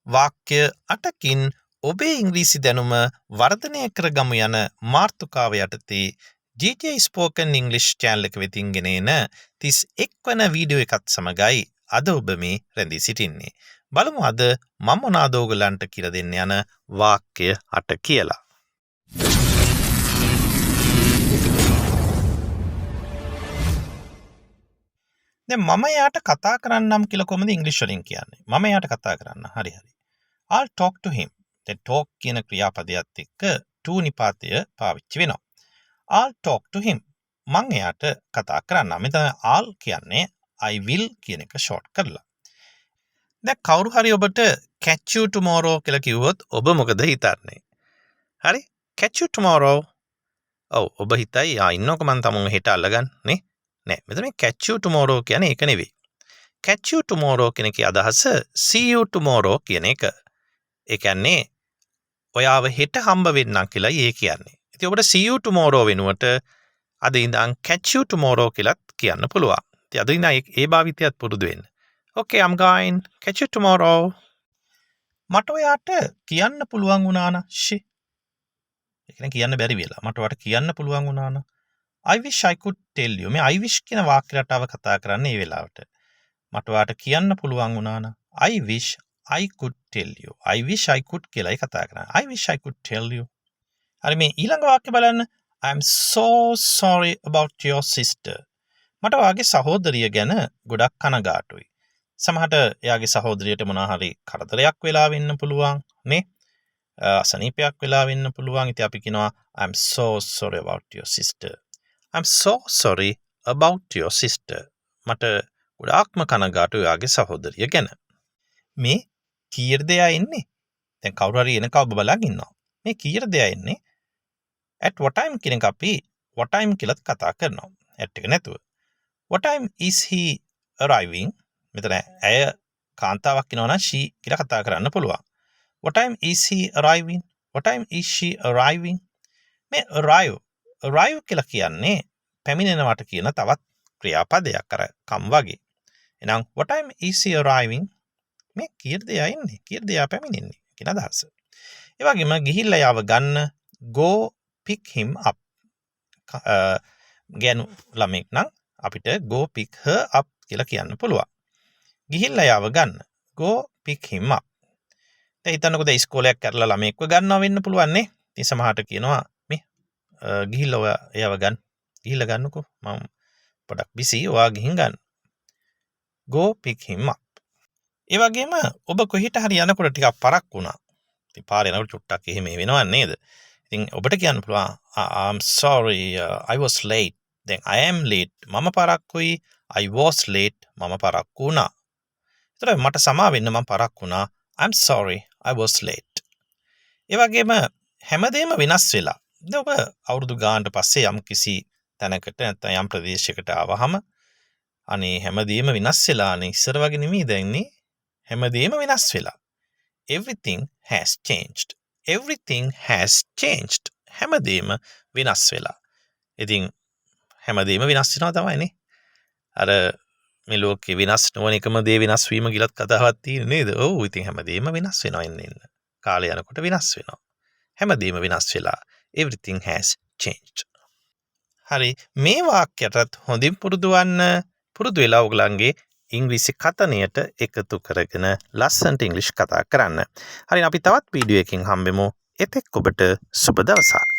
වාක්‍ය 8කින් ඔබේ ඉංග්‍රීසි දැනුම වර්ධනය කරගමු යන මාතෘකාව යටතේ GTI Spoken English channel එක වෙතින් ගෙන එන 31 වන වීඩියෝ එකත් සමගයි අද ඔබ මේ රැඳී සිටින්නේ. බලමු අද මම මොනවාද ඔයගලන්ට කියලා දෙන්න යන වාක්‍ය 8 කියලා. දැන් මම යාට කතා කරන්නම් කියලා කොහොමද ඉංග්‍රීසි වලින් කියන්නේ? මම යාට කතා කරන්න. හරි. I'll talk to him. දැන් talk කියන ක්‍රියාපදයට එක්ක to නිපාතය පාවිච්චි වෙනවා. I'll talk to him. මම එයාට කතා කරන්නම්. මෙතන I'll කියන්නේ I will කියන එක ෂෝට් කරලා. දැන් කවුරු හරි ඔබට catch you tomorrow කියලා කිව්වොත් ඔබ මොකද හිතන්නේ? හරි? catch you tomorrow. ඔව් ඔබ හිතයි ඉන්නකො මං තමුන් හෙට අල්ලගන්න නේ? නෑ. මෙතන මේ catch you tomorrow කියන්නේ ඒක නෙවෙයි. catch you tomorrow කියන එකේ අදහස see you tomorrow කියන එක. ඒ කියන්නේ ඔයාව හෙට හම්බ වෙන්නම් කියලායි ඒ කියන්නේ. ඉතින් ඔබට see you tomorrow වෙනුවට අද ඉඳන් catch you tomorrow කියලාත් කියන්න පුළුවන්. ඉතින් අද ඉඳන් ඒ භාවිතයත් පුරුදු වෙන්න. Okay, I'm going. Catch you tomorrow. මට ඔයාට කියන්න පුළුවන් වුණා නම් ෂි. ඒ කියන්නේ කියන්න බැරි වෙලා. මට ඔයාට කියන්න පුළුවන් වුණා නම් I wish I could tell you. මේ I wish කියන වාක්‍ය රටාව කතා කරන්නේ මේ වෙලාවට. මට ඔයාට කියන්න පුළුවන් වුණා නම් I wish I could tell you. I wish I could කියලායි කතා කරන්නේ. I wish I could tell you. හරි මේ ඊළඟ වාක්‍ය බලන්න. I'm so sorry about your sister. මට ඔයාගේ සහෝදරිය ගැන ගොඩක් කනගාටුයි. සමහරට එයාගේ සහෝදරියට මොනවා හරි කරදරයක් වෙලා වෙන්න පුළුවන් නේ. අසනීපයක් වෙලා වෙන්න පුළුවන්. ඉතින් අපි කියනවා I'm so sorry about your sister. I'm so sorry about your sister. මට ගොඩාක්ම කනගාටුයි ඔයාගේ සහෝදරිය ගැන. මේ කීයද දෙයා එන්නේ? දැන් කවුරු හරි එනකව ඔබ බලන් ඉන්නවා. මේ කීයද දෙයා එන්නේ? at what time කියන එක අපි what time කියලාත් කතා කරනවා. at එක නැතුව. what time is he arriving? මෙතන ඇය කාන්තාවක් වෙනවා නම් she කියලා කතා කරන්න පුළුවන්. what time is he arriving? what time is she arriving? මේ arrive කියලා කියන්නේ පැමිණෙනවට කියන තවත් ක්‍රියාපදයක් අර come වගේ. එහෙනම් what time is he arriving? මේ කීයද එයා එන්නේ? කීයද එයා පැමිණෙන්නේ? කියන අදහස. ඒ වගේම ගිහිල්ලා යාව ගන්න go pick him up. ගෑනු ළමෙක් නම් අපිට go pick her up කියලා කියන්න පුළුවන්. ගිහිල්ලා යාව ගන්න go pick him up. දැන් හිතන්නකෝ දැන් ඉස්කෝලයක් කරලා ළමෙක්ව ගන්නවා වෙන්න පුළුවන් නේ. ඉතින් සමහරට කියනවා මේ ගිහිල්ලා ඔයා එයාව ගන්න. ගිහිල්ලා ගන්නකෝ මම පොඩක් බිසි ඔයා ගිහින් ගන්න. go pick him up. ඒ වගේම ඔබ කොහෙට හරි යනකොට ටිකක් පරක් වුණා. ඉතින් පාරේ යනකොට චුට්ටක් එහෙම වෙනව නේද? ඉතින් ඔබට කියන්න පුළුවන් I'm sorry I was late. දැන් I am late. මම පරක්කුයි. I was late. මම පරක්කු වුණා. ඒතර මට සමා වෙන්න මම පරක් වුණා. I'm sorry I was late. ඒ වගේම හැමදේම වෙනස් වෙලා. දැන් ඔබ අවුරුදු ගානට පස්සේ යම් කිසි තැනකට නැත්නම් යම් ප්‍රදේශයකට ආවහම අනේ හැමදේම වෙනස් වෙලා නේ. ඉස්සර වගේ නෙමෙයි දැන් නේ. හැමදේම වෙනස් වෙලා. Everything has changed. Everything has changed. හැමදේම වෙනස් වෙලා. ඉතින් හැමදේම වෙනස් වෙනවා තමයි නේ. අර මේ ලෝකේ වෙනස් නොවන එකම දේ වෙනස් වීම කියලාත් කතාවක් තියෙන නේද? ඔව් ඉතින් හැමදේම වෙනස් වෙනවා එන්න. කාලය යනකොට වෙනස් වෙනවා. හැමදේම වෙනස් වෙලා. Everything has changed. හරි මේ වාක්‍යයටත් හොඳින් පුරුදු වෙලා ඔයගලන්ගේ ඉංග්‍රීසි කතනයට එකතු කරගෙන ලස්සනට ඉංග්‍රීසි කතා කරන්න. හරි අපි තවත් වීඩියෝ එකකින් හම්බෙමු. එතෙක් ඔබට සුබ දවසක්.